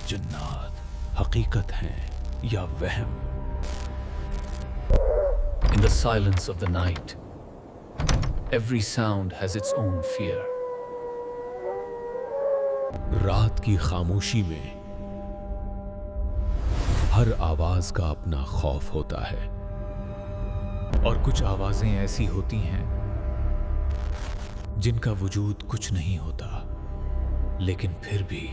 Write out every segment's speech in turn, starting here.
जन्नात हकीकत हैं या वहम? In the silence of the night, every sound has its own fear. रात की खामोशी में हर आवाज का अपना खौफ होता है, और कुछ आवाजें ऐसी होती हैं जिनका वजूद कुछ नहीं होता, लेकिन फिर भी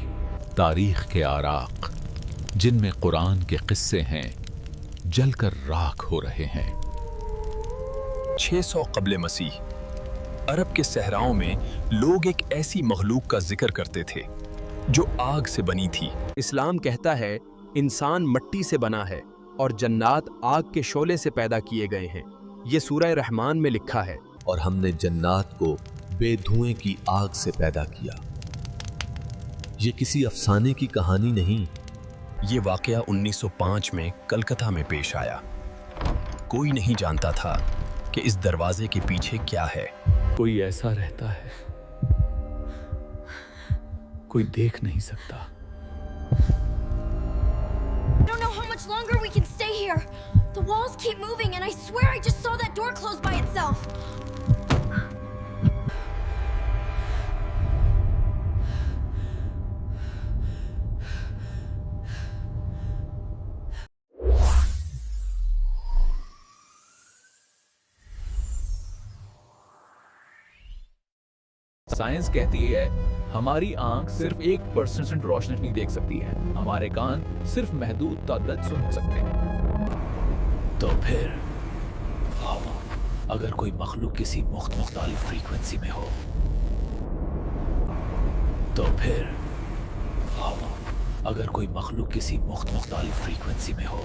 तारीख के आराक जिनमें कुरान के किस्से हैं जलकर राख हो रहे हैं। 600 कब्ल मसीह अरब के सहराओं में लोग एक ऐसी मखलूक का जिक्र करते थे जो आग से बनी थी। इस्लाम कहता है इंसान मट्टी से बना है और जन्नात आग के शोले से पैदा किए गए हैं। ये सूरह रहमान में लिखा है। और हमने जन्नात को बेधुएं की आग से पैदा किया। ये किसी अफसाने की कहानी नहीं। ये वाकया 1905 में कलकत्ता में पेश आया। कोई नहीं जानता था कि इस दरवाजे के पीछे क्या है। कोई ऐसा रहता है, कोई देख नहीं सकता। I don't know how much longer we can stay here. The walls keep moving and I swear I just saw that door close by itself. Science कहती है हमारी आंख सिर्फ 1% रोशनी देख सकती है, हमारे कान सिर्फ महदूद तादाद सुन सकते हैं। तो फिर अगर कोई मखलूक किसी मुख्तलिफ फ्रीक्वेंसी में हो, तो फिर अगर कोई मखलूक किसी मुख्तलिफ फ्रीक्वेंसी में हो,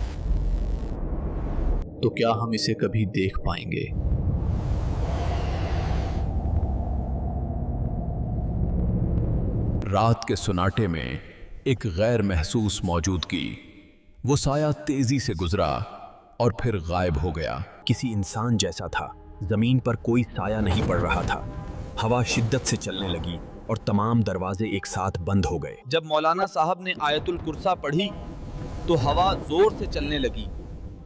तो क्या हम इसे कभी देख पाएंगे? रात के सुनाटे में एक गैर महसूस मौजूदगी, वो साया तेजी से गुजरा और फिर गायब हो गया। किसी इंसान जैसा था। जमीन पर कोई साया नहीं पड़ रहा था। हवा शिद्दत से चलने लगी और तमाम दरवाजे एक साथ बंद हो गए। जब मौलाना साहब ने आयतुल कुर्सा पढ़ी तो हवा जोर से चलने लगी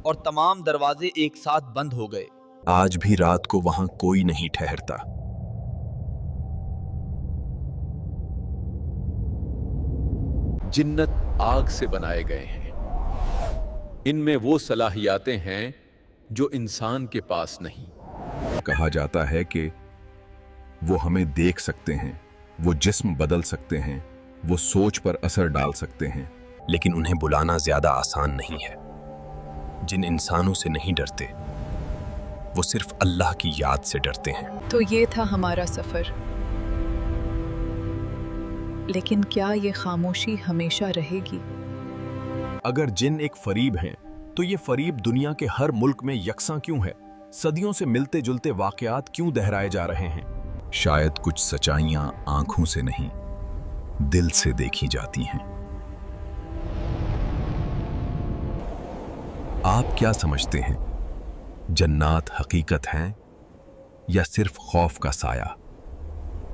और तमाम दरवाजे एक साथ बंद हो गए। आज भी रात को वहां कोई नहीं ठहरता। जिन्नत आग से बनाए गए हैं। इनमें वो सलाहियातें हैं जो इंसान के पास नहीं। कहा जाता है कि वो हमें देख सकते हैं, वो जिस्म बदल सकते हैं, वो सोच पर असर डाल सकते हैं, लेकिन उन्हें बुलाना ज्यादा आसान नहीं है। जिन इंसानों से नहीं डरते वो सिर्फ अल्लाह की याद से डरते हैं। तो ये था हमारा सफर, लेकिन क्या ये खामोशी हमेशा रहेगी? अगर जिन एक फरीब हैं, तो ये फरीब दुनिया के हर मुल्क में यकसां क्यों है? सदियों से मिलते जुलते वाकयात क्यों दोहराए जा रहे हैं? शायद कुछ सच्चाइयां आंखों से नहीं, दिल से देखी जाती हैं। आप क्या समझते हैं? जन्नात हकीकत हैं या सिर्फ खौफ का साया?